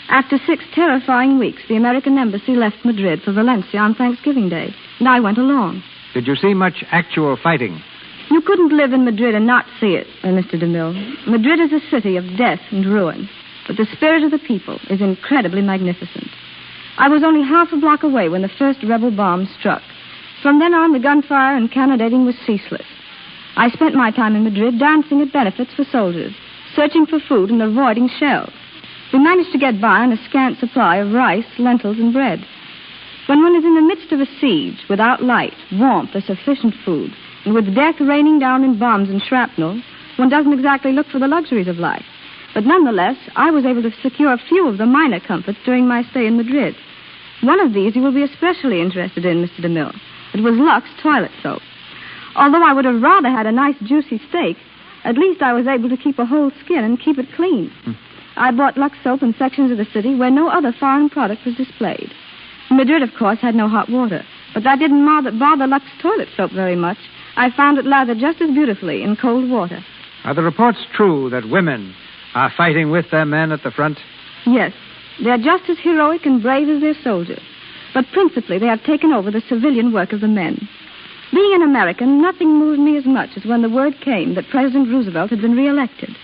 After 6 terrifying weeks, the American embassy left Madrid for Valencia on Thanksgiving Day, and I went along. Did you see much actual fighting? You couldn't live in Madrid and not see it, Mr. DeMille. Madrid is a city of death and ruin, but the spirit of the people is incredibly magnificent. I was only half a block away when the first rebel bomb struck. From then on, the gunfire and cannonading was ceaseless. I spent my time in Madrid dancing at benefits for soldiers, searching for food and avoiding shells. We managed to get by on a scant supply of rice, lentils, and bread. When one is in the midst of a siege, without light, warmth, or sufficient food, and with death raining down in bombs and shrapnel, one doesn't exactly look for the luxuries of life. But nonetheless, I was able to secure a few of the minor comforts during my stay in Madrid. One of these you will be especially interested in, Mr. DeMille. It was Lux toilet soap. Although I would have rather had a nice juicy steak, at least I was able to keep a whole skin and keep it clean. I bought Lux soap in sections of the city where no other foreign product was displayed. Madrid, of course, had no hot water, but that didn't bother Lux toilet soap very much. I found it lathered just as beautifully in cold water. Are the reports true that women are fighting with their men at the front? Yes. They're just as heroic and brave as their soldiers. But principally, they have taken over the civilian work of the men. Being an American, nothing moved me as much as when the word came that President Roosevelt had been reelected.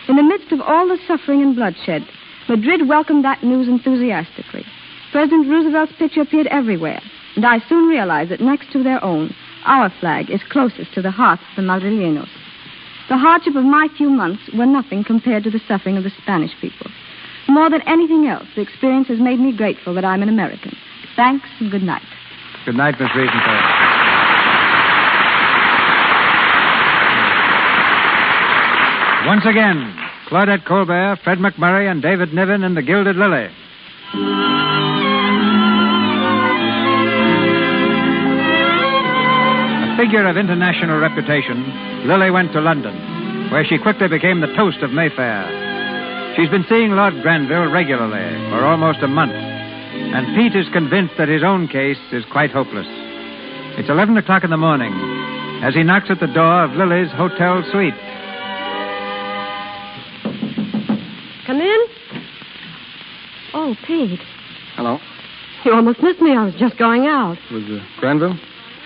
In the midst of all the suffering and bloodshed, Madrid welcomed that news enthusiastically. President Roosevelt's picture appeared everywhere, and I soon realized that next to their own, our flag is closest to the hearts of the Madrileños. The hardship of my few months were nothing compared to the suffering of the Spanish people. More than anything else, the experience has made me grateful that I'm an American. Thanks and good night. Good night, Miss Riesenfeld. Once again, Claudette Colbert, Fred McMurray, and David Niven in The Gilded Lily. A figure of international reputation, Lily went to London, where she quickly became the toast of Mayfair. She's been seeing Lord Granville regularly for almost a month, and Pete is convinced that his own case is quite hopeless. It's 11 o'clock in the morning as he knocks at the door of Lily's hotel suite. Come in. Oh, Pete. Hello. You almost missed me. I was just going out. Was Granville?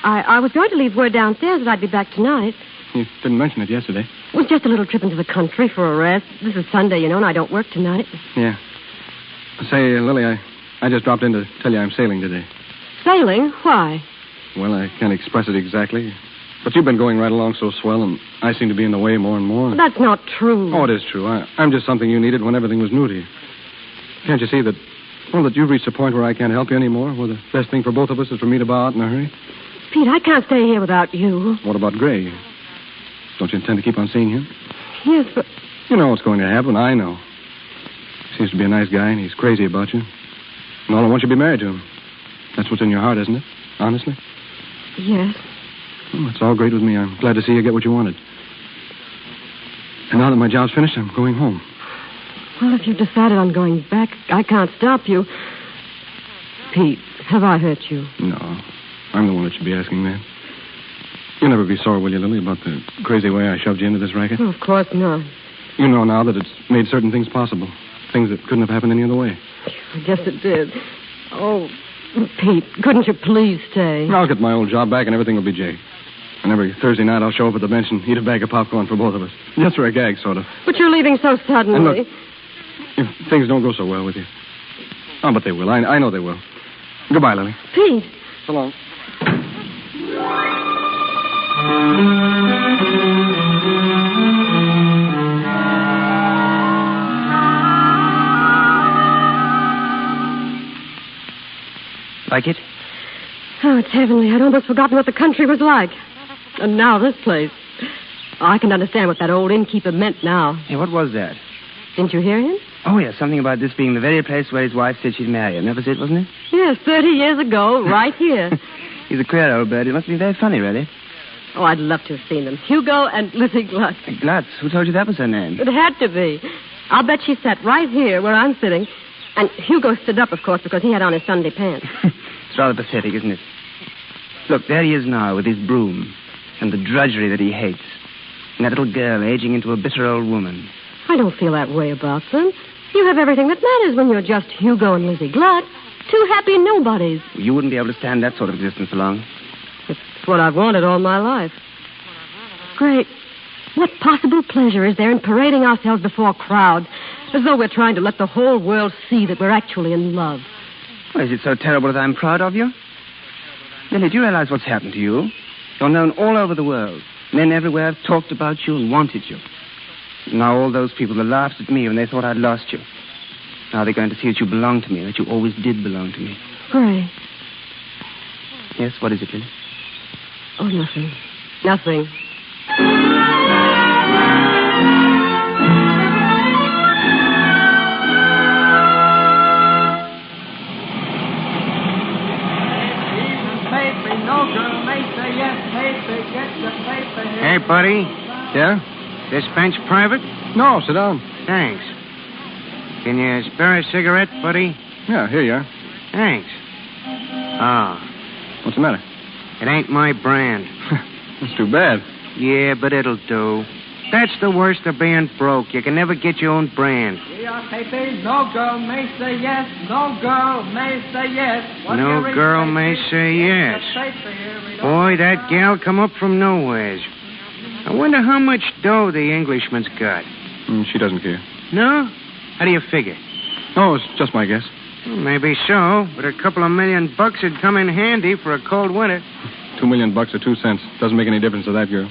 I was going to leave word downstairs that I'd be back tonight. You didn't mention it yesterday. It was just a little trip into the country for a rest. This is Sunday, you know, and I don't work tonight. Yeah. Say, Lily, I just dropped in to tell you I'm sailing today. Sailing? Why? Well, I can't express it exactly. But you've been going right along so swell, and I seem to be in the way more and more. That's not true. Oh, it is true. I'm just something you needed when everything was new to you. Can't you see that, well, that you've reached a point where I can't help you anymore, where the best thing for both of us is for me to bow out in a hurry? Pete, I can't stay here without you. What about Gray? Don't you intend to keep on seeing him? Yes, but... You know what's going to happen. I know. Seems to be a nice guy, and he's crazy about you. And all I want you to be married to him. That's what's in your heart, isn't it? Honestly? Yes. Well, it's all great with me. I'm glad to see you get what you wanted. And now that my job's finished, I'm going home. Well, if you've decided on going back, I can't stop you. Pete, have I hurt you? No. I'm the one that should be asking that. You'll never be sore, will you, Lily, about the crazy way I shoved you into this racket? Oh, of course not. You know now that it's made certain things possible. Things that couldn't have happened any other way. I guess it did. Oh, Pete, couldn't you please stay? I'll get my old job back and everything will be jake. And every Thursday night I'll show up at the bench and eat a bag of popcorn for both of us. Just for a gag, sort of. But you're leaving so suddenly. And look, if things don't go so well with you. Oh, but they will. I know they will. Goodbye, Lily. Pete. So long. Like it? Oh, it's heavenly. I'd almost forgotten what the country was like. And now this place. Oh, I can understand what that old innkeeper meant now. Hey, what was that? Didn't you hear him? Oh, yeah, something about this being the very place where his wife said she'd marry him. That was it, wasn't it? Yes, 30 years ago, right here. He's a queer old bird. It must be very funny, really. Oh, I'd love to have seen them. Hugo and Lizzie Glutz. Glutz? Who told you that was her name? It had to be. I'll bet she sat right here where I'm sitting. And Hugo stood up, of course, because he had on his Sunday pants. It's rather pathetic, isn't it? Look, there he is now with his broom and the drudgery that he hates. And that little girl aging into a bitter old woman. I don't feel that way about them. You have everything that matters when you're just Hugo and Lizzie Glutz. Two happy nobodies. You wouldn't be able to stand that sort of existence long. It's what I've wanted all my life. Great. What possible pleasure is there in parading ourselves before a crowd as though we're trying to let the whole world see that we're actually in love? Well, is it so terrible that I'm proud of you? Lily, do you realize what's happened to you? You're known all over the world. Men everywhere have talked about you and wanted you. Now all those people that laughed at me when they thought I'd lost you. Now they're going to see that you belong to me, that you always did belong to me. Gray. Yes, what is it, Lily? Oh, nothing. Nothing. Hey, buddy. Yeah? This bench private? No, sit down. Thanks. Can you spare a cigarette, buddy? Yeah, here you are. Thanks. Oh, What's the matter? it ain't my brand. That's too bad. Yeah, but it'll do. That's the worst of being broke. You can never get your own brand. No girl may say yes. No girl may say yes. No girl may say yes. Boy, that gal come up from nowheres. I wonder how much dough the Englishman's got. She doesn't care. No? How do you figure? Oh, it's just my guess. Well, maybe so, but a couple of $1,000,000 would come in handy for a cold winter. $2 million or 2 cents. Doesn't make any difference to that girl.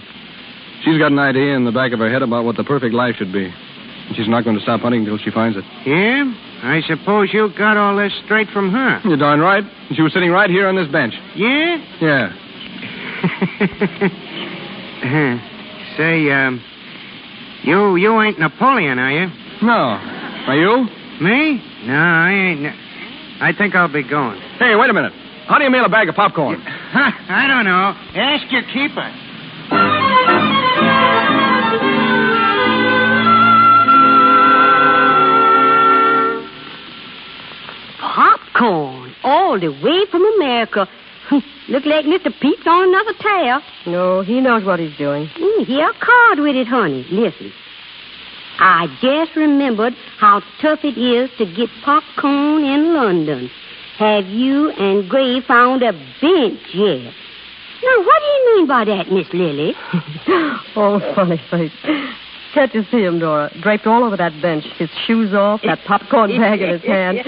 She's got an idea in the back of her head about what the perfect life should be. And she's not going to stop hunting until she finds it. Yeah? I suppose you got all this straight from her. You're darn right. She was sitting right here on this bench. Yeah? Yeah. Say, you ain't Napoleon, are you? No. Are you? Me? No, I ain't. I think I'll be going. Hey, wait a minute. How do you mail a bag of popcorn? I don't know. Ask your keeper. Popcorn, all the way from America. Look like Mr. Pete's on another tear. No, he knows what he's doing. Here, a card with it, honey. Listen. I just remembered how tough it is to get popcorn in London. Have you and Gray found a bench yet? Now, what do you mean by that, Miss Lily? Oh, funny face. Can't you see him, Dora? Draped all over that bench, his shoes off, that popcorn bag in his hand.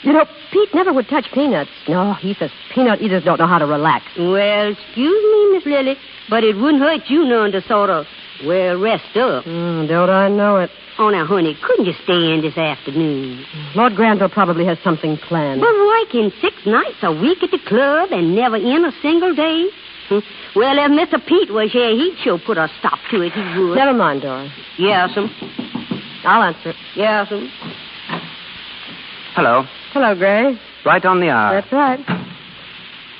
You know, Pete never would touch peanuts. No, he says peanut eaters don't know how to relax. Well, excuse me, Miss Lily, but it wouldn't hurt you none to sort of, well, rest up. Don't I know it? Oh, now, honey, couldn't you stay in this afternoon? Lord Granville probably has something planned. But working 6 nights a week at the club and never in a single day? Well, if Mr. Pete was here, he'd sure put a stop to it, he would. Never mind, Dora. Yes'm. I'll answer it. Yes'm. Hello. Hello, Gray. Right on the hour. That's right.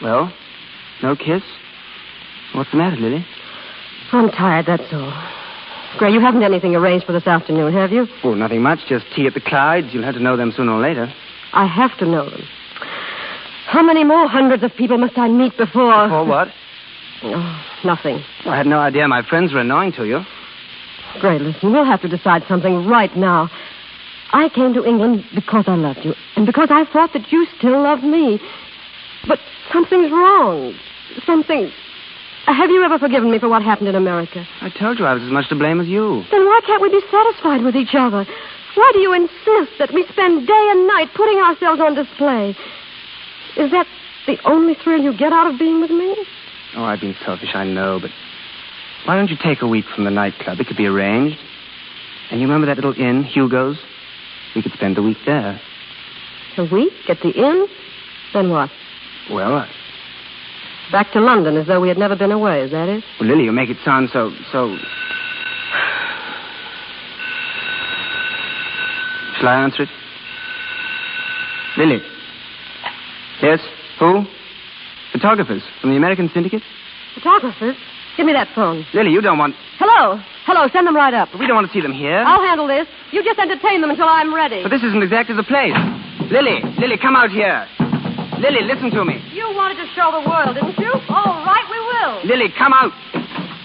Well, no kiss? What's the matter, Lily? I'm tired, that's all. Gray, you haven't anything arranged for this afternoon, have you? Oh, nothing much. Just tea at the Clydes. You'll have to know them sooner or later. I have to know them. How many more hundreds of people must I meet before... Before what? Oh, nothing. Well, I had no idea my friends were annoying to you. Gray, listen, we'll have to decide something right now. I came to England because I loved you, and because I thought that you still loved me. But something's wrong. Something... Have you ever forgiven me for what happened in America? I told you I was as much to blame as you. Then why can't we be satisfied with each other? Why do you insist that we spend day and night putting ourselves on display? Is that the only thrill you get out of being with me? Oh, I've been selfish, I know, but why don't you take a week from the nightclub? It could be arranged. And you remember that little inn, Hugo's? We could spend the week there. A week at the inn? Then what? Well, back to London as though we had never been away, is that it? Well, Lily, you make it sound so... Shall I answer it? Lily. Yes? Who? Photographers from the American Syndicate? Photographers? Give me that phone. Lily, you don't want... Hello. Hello, send them right up. We don't want to see them here. I'll handle this. You just entertain them until I'm ready. But this isn't exactly the place. Lily, come out here. Lily, listen to me. You wanted to show the world, didn't you? All right, we will. Lily, come out.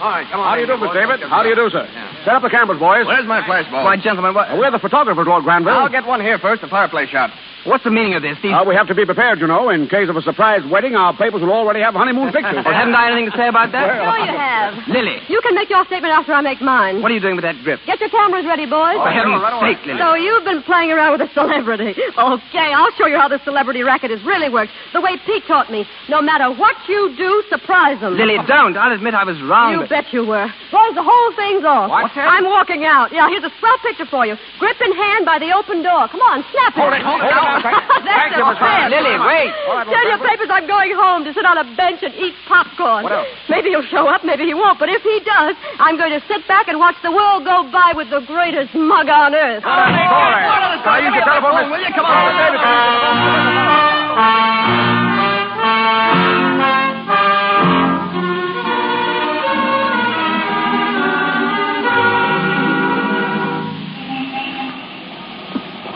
All right, come on. How do you do, Miss David? How do you do, sir? Set up the cameras, boys. Where's my flashbulb? Why, gentlemen, what... We're the photographers, Lord Granville. I'll get one here first, the fireplace shot. What's the meaning of this, Steve? We have to be prepared, you know. In case of a surprise wedding, our papers will already have honeymoon pictures. Well, haven't I anything to say about that? Sure you have. Lily. You can make your statement after I make mine. What are you doing with that grip? Get your cameras ready, boys. For heaven's sake, Lily. So you've been playing around with a celebrity. Okay, I'll show you how the celebrity racket is really works. The way Pete taught me. No matter what you do, surprise them. Lily, don't. I'll admit I was wrong. You bet you were. Boys, the whole thing's off. What's that? I'm walking out. Yeah, here's a swell picture for you. Grip in hand by the open door. Come on, snap it. Hold it. That's it. Lily, wait. Tell your papers I'm going home to sit on a bench and eat popcorn. What else? Maybe he'll show up, maybe he won't. But if he does, I'm going to sit back and watch the world go by with the greatest mug on earth. Can I use your telephone, will you? Come on.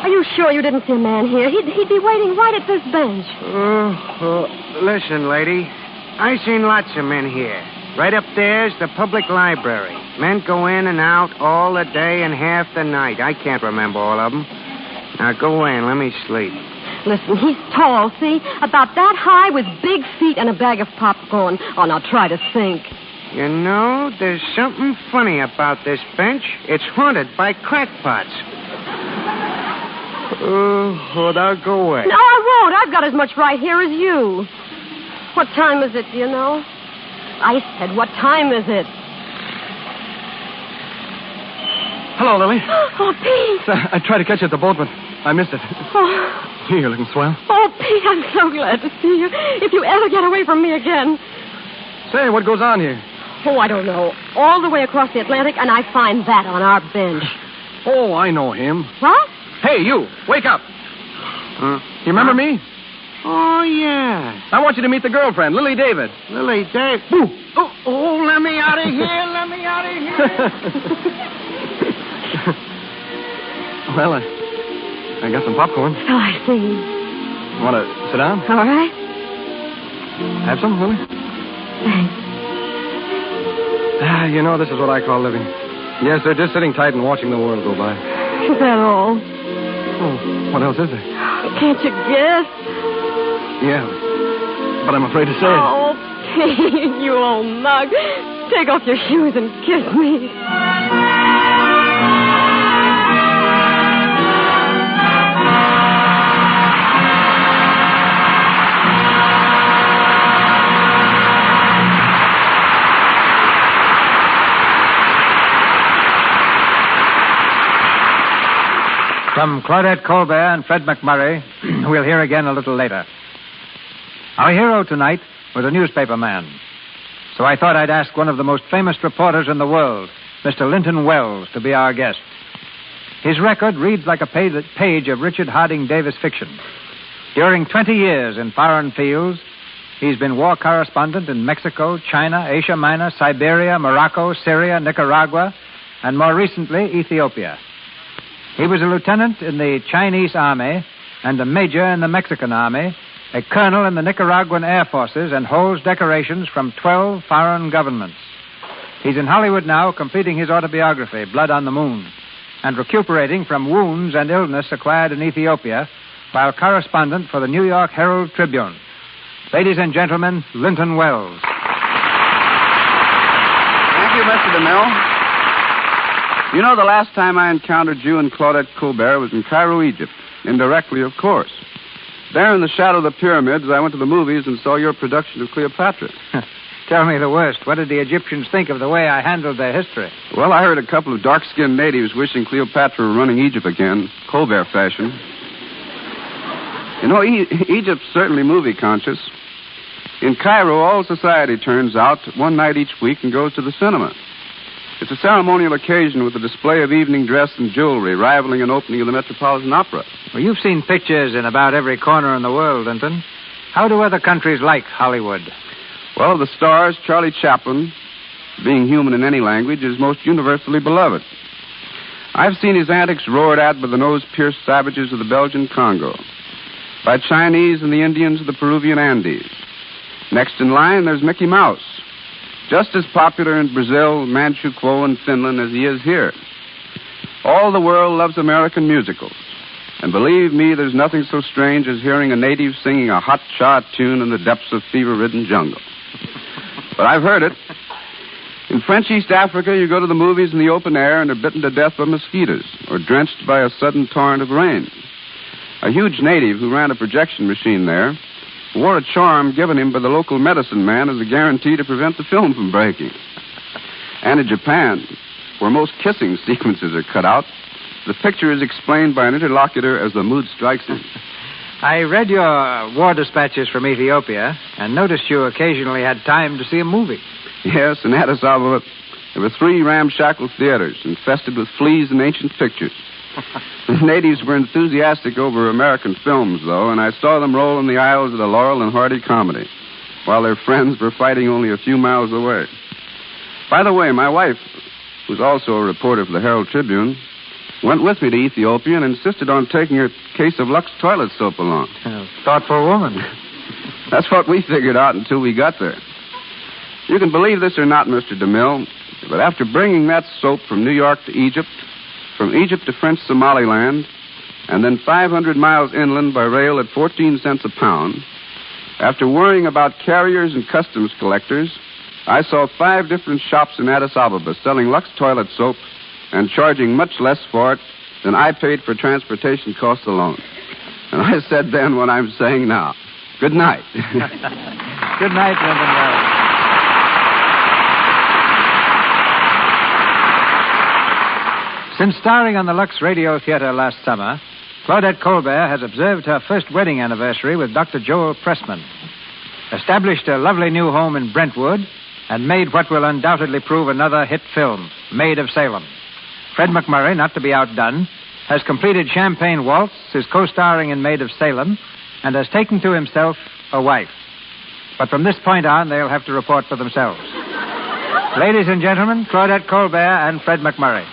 Are you sure you didn't see a man here? He'd be waiting right at this bench. Listen, lady. I seen lots of men here. Right up there's the public library. Men go in and out all the day and half the night. I can't remember all of them. Now go in. Let me sleep. Listen, he's tall, see? About that high with big feet and a bag of popcorn. Oh, now try to think. You know, there's something funny about this bench. It's haunted by crackpots. Now go away. No, I won't. I've got as much right here as you. What time is it, do you know? I said, what time is it? Hello, Lily. Oh, Pete. I tried to catch you at the boat, but I missed it. Oh. You're looking swell. Oh, Pete, I'm so glad to see you. If you ever get away from me again. Say, what goes on here? Oh, I don't know. All the way across the Atlantic, and I find that on our bench. Oh, I know him. What? Hey, you, wake up. You remember me? Oh, yeah. I want you to meet the girlfriend, Lily David. Lily David. Oh, let me out of here. Let me out of here. Well, I got some popcorn. So I see. Want to sit down? All right. Have some, Lily? Thanks. You know, this is what I call living. Yes, they're just sitting tight and watching the world go by. Is that all? Oh, what else is there? Can't you guess? Yeah, but I'm afraid to say it. Oh, You old mug. Take off your shoes and kiss me. From Claudette Colbert and Fred McMurray, we'll hear again a little later. Our hero tonight was a newspaper man. So I thought I'd ask one of the most famous reporters in the world, Mr. Linton Wells, to be our guest. His record reads like a page of Richard Harding Davis fiction. During 20 years in foreign fields, he's been war correspondent in Mexico, China, Asia Minor, Siberia, Morocco, Syria, Nicaragua, and more recently, Ethiopia. He was a lieutenant in the Chinese Army and a major in the Mexican Army, a colonel in the Nicaraguan Air Forces, and holds decorations from 12 foreign governments. He's in Hollywood now, completing his autobiography, Blood on the Moon, and recuperating from wounds and illness acquired in Ethiopia while correspondent for the New York Herald Tribune. Ladies and gentlemen, Linton Wells. Thank you, Mr. DeMille. You know, the last time I encountered you and Claudette Colbert was in Cairo, Egypt. Indirectly, of course. There in the shadow of the pyramids, I went to the movies and saw your production of Cleopatra. Tell me the worst. What did the Egyptians think of the way I handled their history? Well, I heard a couple of dark-skinned natives wishing Cleopatra were running Egypt again, Colbert fashion. You know, Egypt's certainly movie-conscious. In Cairo, all society turns out one night each week and goes to the cinema. It's a ceremonial occasion with a display of evening dress and jewelry rivaling an opening of the Metropolitan Opera. Well, you've seen pictures in about every corner in the world, Linton. How do other countries like Hollywood? Well, the stars, Charlie Chaplin, being human in any language, is most universally beloved. I've seen his antics roared at by the nose-pierced savages of the Belgian Congo, by Chinese and the Indians of the Peruvian Andes. Next in line, there's Mickey Mouse, just as popular in Brazil, Manchukuo, and Finland as he is here. All the world loves American musicals. And believe me, there's nothing so strange as hearing a native singing a hot cha tune in the depths of fever-ridden jungle. But I've heard it. In French East Africa, you go to the movies in the open air and are bitten to death by mosquitoes or drenched by a sudden torrent of rain. A huge native who ran a projection machine there wore a charm given him by the local medicine man as a guarantee to prevent the film from breaking. And in Japan, where most kissing sequences are cut out, the picture is explained by an interlocutor as the mood strikes him. I read your war dispatches from Ethiopia and noticed you occasionally had time to see a movie. Yes, in Addis Ababa, there were 3 ramshackle theaters infested with fleas and ancient pictures. The natives were enthusiastic over American films, though, and I saw them roll in the aisles of the Laurel and Hardy comedy, while their friends were fighting only a few miles away. By the way, my wife, who's also a reporter for the Herald Tribune, went with me to Ethiopia and insisted on taking her case of Lux toilet soap along. Thoughtful woman. That's what we figured out until we got there. You can believe this or not, Mr. DeMille, but after bringing that soap from New York to Egypt, from Egypt to French Somaliland, and then 500 miles inland by rail at 14 cents a pound, after worrying about carriers and customs collectors, I saw 5 different shops in Addis Ababa selling Lux toilet soap and charging much less for it than I paid for transportation costs alone. And I said then what I'm saying now. Good night. Good night, Linton Wells. Since starring on the Lux Radio Theater last summer, Claudette Colbert has observed her first wedding anniversary with Dr. Joel Pressman, established a lovely new home in Brentwood, and made what will undoubtedly prove another hit film, Maid of Salem. Fred McMurray, not to be outdone, has completed Champagne Waltz, is co-starring in Maid of Salem, and has taken to himself a wife. But from this point on, they'll have to report for themselves. Ladies and gentlemen, Claudette Colbert and Fred McMurray.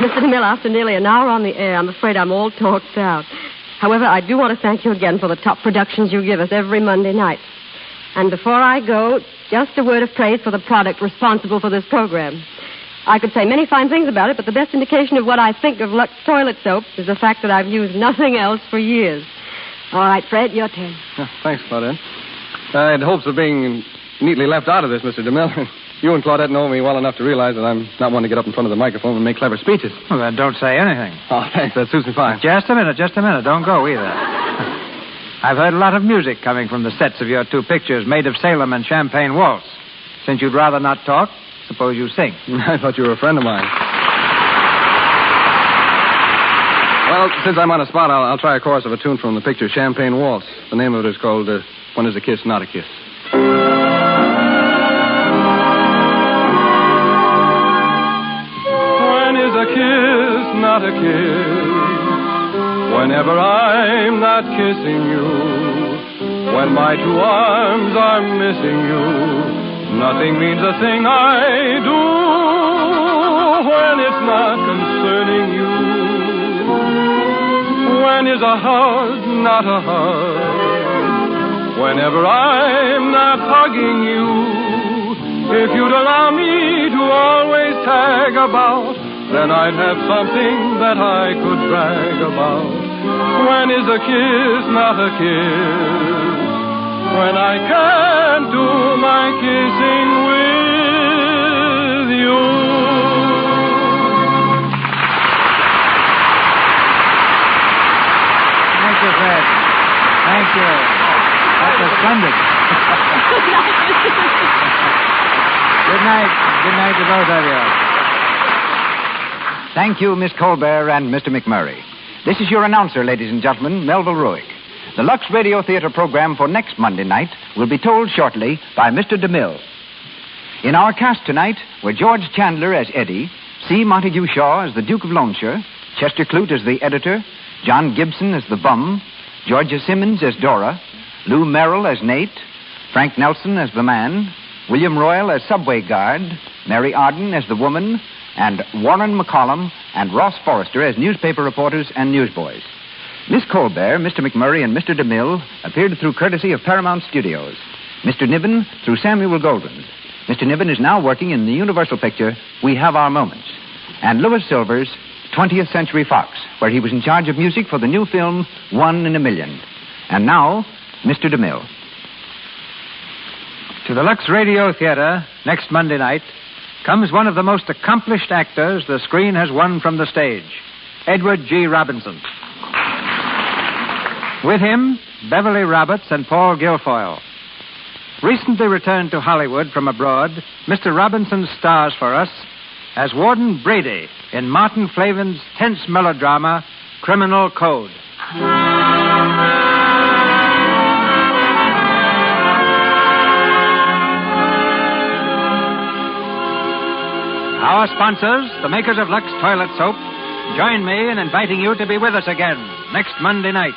Mr. DeMille, after nearly an hour on the air, I'm afraid I'm all talked out. However, I do want to thank you again for the top productions you give us every Monday night. And before I go, just a word of praise for the product responsible for this program. I could say many fine things about it, but the best indication of what I think of Lux toilet soap is the fact that I've used nothing else for years. All right, Fred, your turn. Thanks, Claudette. I had hopes of being neatly left out of this, Mr. DeMille. You and Claudette know me well enough to realize that I'm not one to get up in front of the microphone and make clever speeches. Well, then don't say anything. Oh, thanks. That suits me fine. Just a minute. Don't go either. I've heard a lot of music coming from the sets of your two pictures, Maid of Salem and Champagne Waltz. Since you'd rather not talk, suppose you sing. I thought you were a friend of mine. Well, since I'm on a spot, I'll try a chorus of a tune from the picture Champagne Waltz. The name of it is called When Is a Kiss Not a Kiss? When is a kiss not a kiss? Whenever I'm not kissing you, when my two arms are missing you, nothing means a thing I do when it's not concerning you. When is a hug not a hug? Whenever I'm not hugging you, if you'd allow me to always tag about, then I'd have something that I could brag about. When is a kiss not a kiss? When I can't do my kissing with you. Thank you, Fred. Thank you. That was splendid. Good night. Good night to both of you. Thank you, Miss Colbert and Mr. McMurray. This is your announcer, ladies and gentlemen, Melville Ruick. The Lux Radio Theater program for next Monday night will be told shortly by Mr. DeMille. In our cast tonight were George Chandler as Eddie, C. Montague Shaw as the Duke of Loamshire, Chester Clute as the editor, John Gibson as the bum, Georgia Simmons as Dora, Lou Merrill as Nate, Frank Nelson as the man, William Royal as subway guard, Mary Arden as the woman, and Warren McCollum and Ross Forrester as newspaper reporters and newsboys. Miss Colbert, Mr. McMurray, and Mr. DeMille appeared through courtesy of Paramount Studios. Mr. Niven through Samuel Goldwyn. Mr. Niven is now working in the Universal picture We Have Our Moments. And Louis Silvers, 20th Century Fox, where he was in charge of music for the new film One in a Million. And now, Mr. DeMille. To the Lux Radio Theater, next Monday night, comes one of the most accomplished actors the screen has won from the stage, Edward G. Robinson. With him, Beverly Roberts and Paul Guilfoyle. Recently returned to Hollywood from abroad, Mr. Robinson stars for us as Warden Brady in Martin Flavin's tense melodrama, Criminal Code. Our sponsors, the makers of Lux Toilet Soap, join me in inviting you to be with us again next Monday night